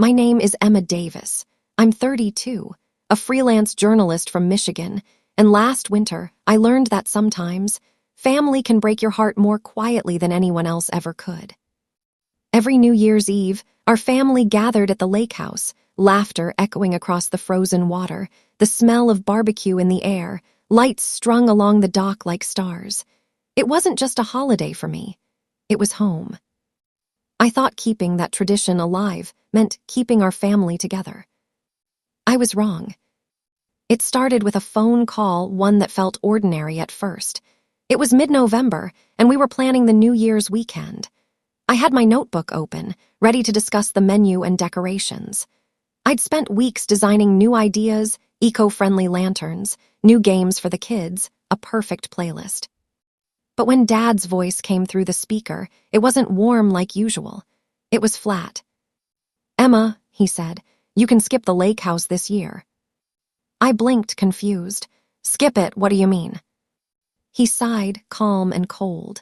My name is Emma Davis. I'm 32, a freelance journalist from Michigan, and last winter I learned that sometimes family can break your heart more quietly than anyone else ever could. Every New Year's Eve, our family gathered at the lakehouse, laughter echoing across the frozen water, the smell of barbecue in the air, lights strung along the dock like stars. It wasn't just a holiday for me. It was home. I thought keeping that tradition alive meant keeping our family together. I was wrong. It started with a phone call, one that felt ordinary at first. It was mid-November, and we were planning the New Year's weekend. I had my notebook open, ready to discuss the menu and decorations. I'd spent weeks designing new ideas, eco-friendly lanterns, new games for the kids, a perfect playlist. But when Dad's voice came through the speaker, it wasn't warm like usual. It was flat. "Emma," he said, "you can skip the lake house this year." I blinked, confused. "Skip it, what do you mean?" He sighed, calm and cold.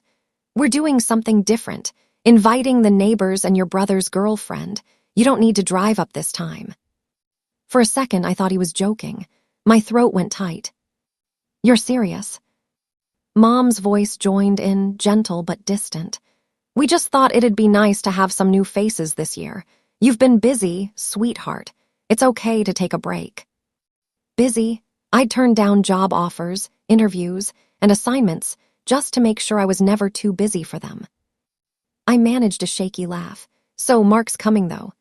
"We're doing something different, inviting the neighbors and your brother's girlfriend. You don't need to drive up this time." For a second, I thought he was joking. My throat went tight. "You're serious?" Mom's voice joined in, gentle but distant. "We just thought it'd be nice to have some new faces this year. You've been busy, sweetheart. It's okay to take a break." Busy? I'd turned down job offers, interviews, and assignments just to make sure I was never too busy for them. I managed a shaky laugh. "So Mark's coming, though?"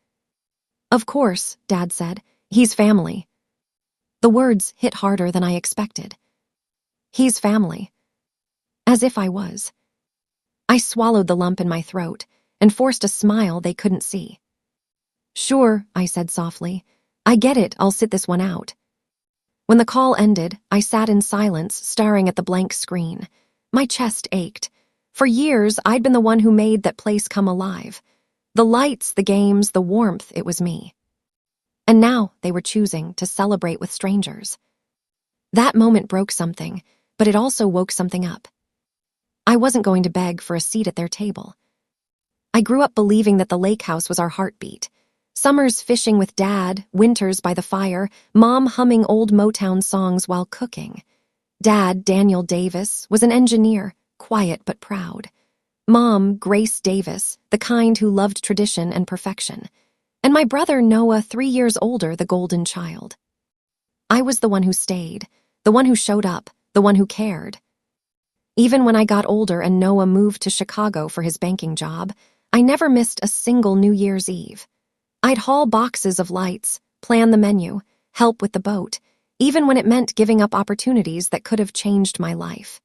"Of course," Dad said. "He's family." The words hit harder than I expected. He's family. As if I was. I swallowed the lump in my throat and forced a smile they couldn't see. "Sure," I said softly. "I get it, I'll sit this one out." When the call ended, I sat in silence, staring at the blank screen. My chest ached. For years, I'd been the one who made that place come alive. The lights, the games, the warmth, it was me. And now they were choosing to celebrate with strangers. That moment broke something, but it also woke something up. I wasn't going to beg for a seat at their table. I grew up believing that the lake house was our heartbeat. Summers fishing with Dad, winters by the fire, Mom humming old Motown songs while cooking. Dad, Daniel Davis, was an engineer, quiet but proud. Mom, Grace Davis, the kind who loved tradition and perfection. And my brother, Noah, 3 years older, the golden child. I was the one who stayed, the one who showed up, the one who cared. Even when I got older and Noah moved to Chicago for his banking job, I never missed a single New Year's Eve. I'd haul boxes of lights, plan the menu, help with the boat, even when it meant giving up opportunities that could have changed my life.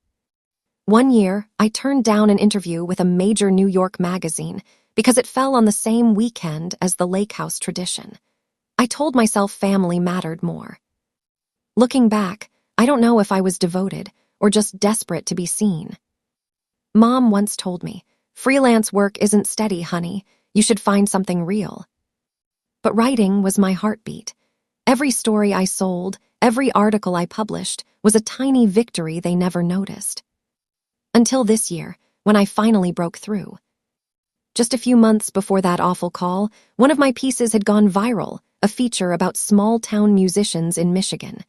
One year, I turned down an interview with a major New York magazine because it fell on the same weekend as the lake house tradition. I told myself family mattered more. Looking back, I don't know if I was devoted or just desperate to be seen. Mom once told me, "Freelance work isn't steady, honey. You should find something real." But writing was my heartbeat. Every story I sold, every article I published was a tiny victory they never noticed. Until this year, when I finally broke through. Just a few months before that awful call, one of my pieces had gone viral, a feature about small-town musicians in Michigan.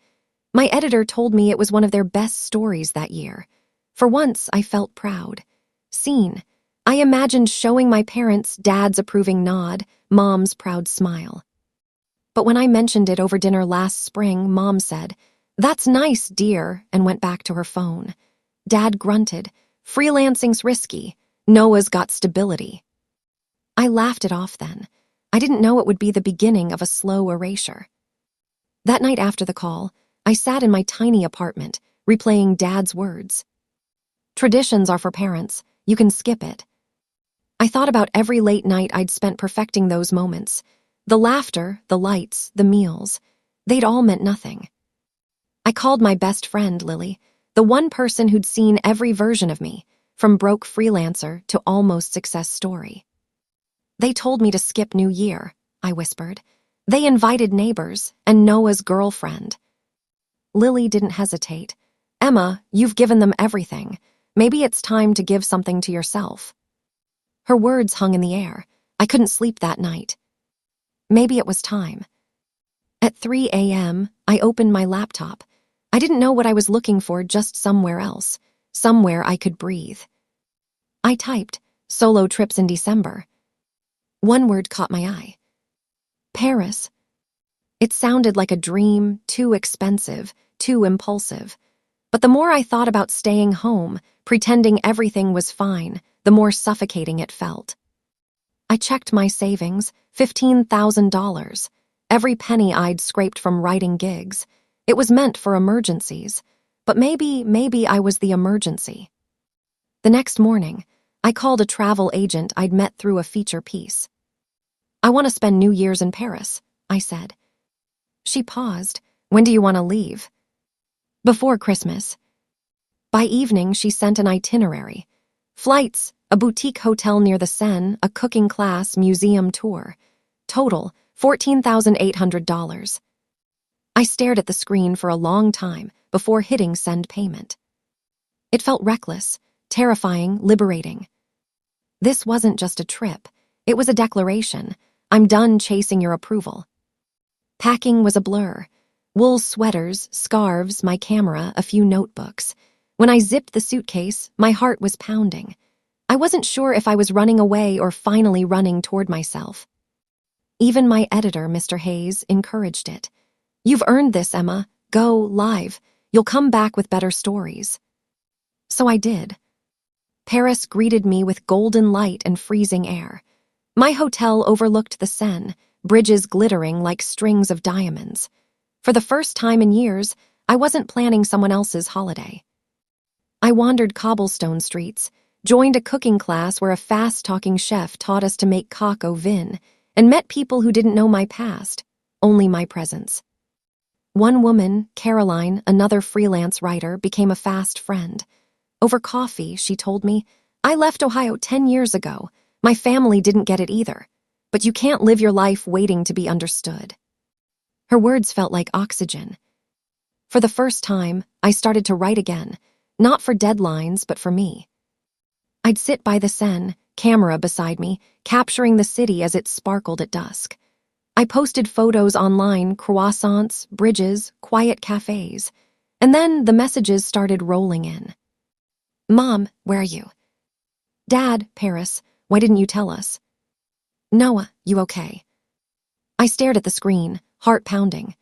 My editor told me it was one of their best stories that year. For once, I felt proud. Seen. I imagined showing my parents Dad's approving nod, Mom's proud smile. But when I mentioned it over dinner last spring, Mom said, "That's nice, dear," and went back to her phone. Dad grunted, "Freelancing's risky. Noah's got stability." I laughed it off then. I didn't know it would be the beginning of a slow erasure. That night after the call, I sat in my tiny apartment, replaying Dad's words. "Traditions are for parents. You can skip it." I thought about every late night I'd spent perfecting those moments. The laughter, the lights, the meals. They'd all meant nothing. I called my best friend, Lily, the one person who'd seen every version of me, from broke freelancer to almost success story. "They told me to skip New Year," I whispered. "They invited neighbors and Noah's girlfriend." Lily didn't hesitate. "Emma, you've given them everything. Maybe it's time to give something to yourself." Her words hung in the air. I couldn't sleep that night. maybe it was time. At 3 a.m., I opened my laptop. I didn't know what I was looking for, just somewhere else, somewhere I could breathe. I typed, solo trips in December. One word caught my eye. Paris. It sounded like a dream, too expensive, too impulsive. But the more I thought about staying home, pretending everything was fine, the more suffocating it felt. I checked my savings, $15,000. Every penny I'd scraped from writing gigs. It was meant for emergencies. But maybe I was the emergency. The next morning, I called a travel agent I'd met through a feature piece. I want to spend New Year's in Paris, I said. She paused. When do you want to leave? Before Christmas. By evening, she sent an itinerary. Flights, a boutique hotel near the Seine, a cooking class, museum tour. Total, $14,800. I stared at the screen for a long time before hitting send payment. It felt reckless, terrifying, liberating. This wasn't just a trip. It was a declaration. I'm done chasing your approval. Packing was a blur. Wool sweaters, scarves, my camera, a few notebooks. When I zipped the suitcase, my heart was pounding. I wasn't sure if I was running away or finally running toward myself. Even my editor, Mr. Hayes, encouraged it. You've earned this, Emma. Go live. You'll come back with better stories. So I did. Paris greeted me with golden light and freezing air. My hotel overlooked the Seine, bridges glittering like strings of diamonds. For the first time in years, I wasn't planning someone else's holiday. I wandered cobblestone streets, joined a cooking class where a fast-talking chef taught us to make coq au vin, and met people who didn't know my past, only my presence. One woman, Caroline, another freelance writer, became a fast friend. Over coffee, she told me, I left Ohio 10 years ago. My family didn't get it either. But you can't live your life waiting to be understood. Her words felt like oxygen. For the first time, I started to write again, not for deadlines, but for me. I'd sit by the Seine, camera beside me, capturing the city as it sparkled at dusk. I posted photos online, croissants, bridges, quiet cafes. And then the messages started rolling in. Mom, where are you? Dad, Paris, why didn't you tell us? Noah, you okay? I stared at the screen, heart pounding.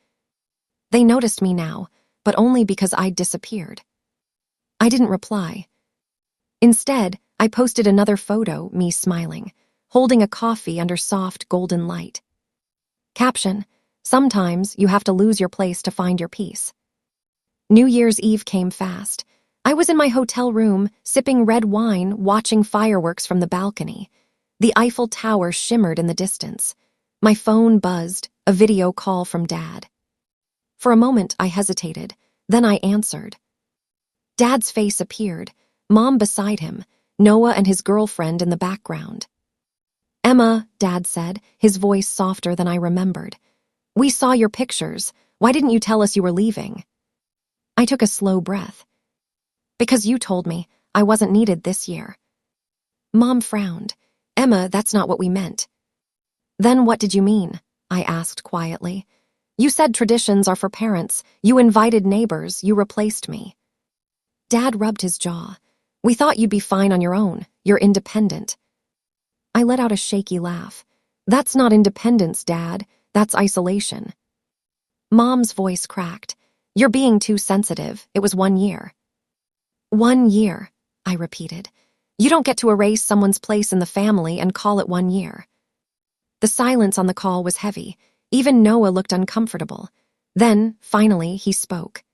They noticed me now, but only because I'd disappeared. I didn't reply. Instead, I posted another photo, me smiling, holding a coffee under soft golden light. Caption, sometimes you have to lose your place to find your peace. New Year's Eve came fast. I was in my hotel room, sipping red wine, watching fireworks from the balcony. The Eiffel Tower shimmered in the distance. My phone buzzed, a video call from Dad. For a moment, I hesitated. Then I answered. Dad's face appeared, Mom beside him, Noah and his girlfriend in the background. Emma, Dad said, his voice softer than I remembered. We saw your pictures. Why didn't you tell us you were leaving? I took a slow breath. Because you told me I wasn't needed this year. Mom frowned. Emma, that's not what we meant. Then what did you mean? I asked quietly. You said traditions are for parents. You invited neighbors. You replaced me. Dad rubbed his jaw. We thought you'd be fine on your own. You're independent. I let out a shaky laugh. That's not independence, Dad. That's isolation. Mom's voice cracked. You're being too sensitive. It was 1 year. 1 year, I repeated. You don't get to erase someone's place in the family and call it 1 year. The silence on the call was heavy. Even Noah looked uncomfortable. Then, finally, he spoke.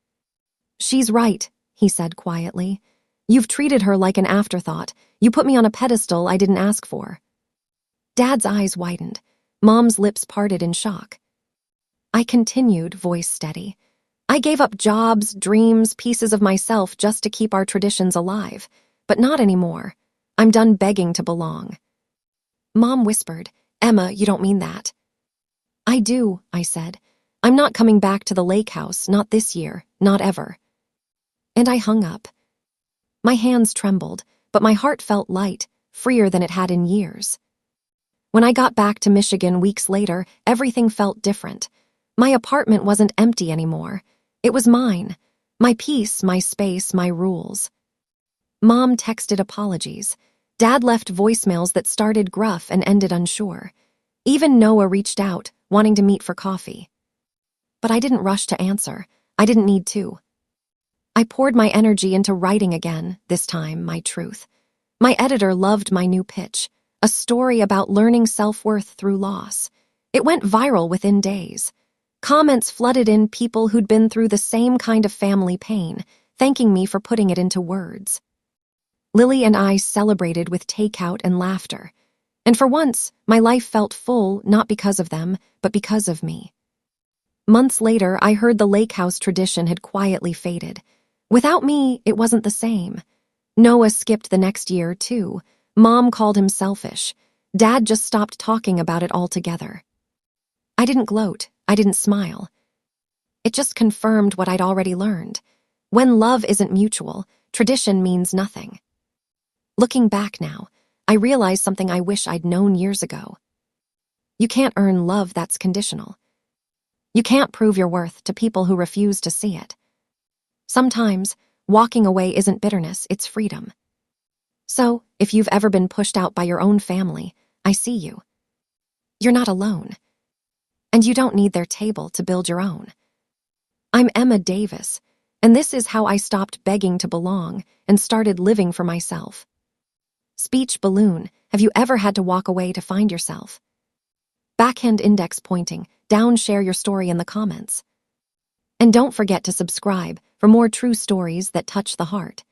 She's right, he said quietly. You've treated her like an afterthought. You put me on a pedestal I didn't ask for. Dad's eyes widened. Mom's lips parted in shock. I continued, voice steady. I gave up jobs, dreams, pieces of myself just to keep our traditions alive. But not anymore. I'm done begging to belong. Mom whispered, Emma, you don't mean that. I do, I said. I'm not coming back to the lakehouse, not this year, not ever. And I hung up. My hands trembled, but my heart felt light, freer than it had in years. When I got back to Michigan weeks later, everything felt different. My apartment wasn't empty anymore. It was mine. My peace, my space, my rules. Mom texted apologies. Dad left voicemails that started gruff and ended unsure. Even Noah reached out, wanting to meet for coffee. But I didn't rush to answer. I didn't need to. I poured my energy into writing again, this time my truth. My editor loved my new pitch, a story about learning self-worth through loss. It went viral within days. Comments flooded in, people who'd been through the same kind of family pain, thanking me for putting it into words. Lily and I celebrated with takeout and laughter. And for once, my life felt full, not because of them, but because of me. Months later, I heard the lakehouse tradition had quietly faded. Without me, it wasn't the same. Noah skipped the next year, too. Mom called him selfish. Dad just stopped talking about it altogether. I didn't gloat. I didn't smile. It just confirmed what I'd already learned. When love isn't mutual, tradition means nothing. Looking back now, I realize something I wish I'd known years ago. You can't earn love that's conditional. You can't prove your worth to people who refuse to see it. Sometimes, walking away isn't bitterness, it's freedom. So, if you've ever been pushed out by your own family, I see you. You're not alone. And you don't need their table to build your own. I'm Emma Davis, and this is how I stopped begging to belong and started living for myself. Speech balloon, have you ever had to walk away to find yourself? Backhand index pointing, down, share your story in the comments. And don't forget to subscribe for more true stories that touch the heart.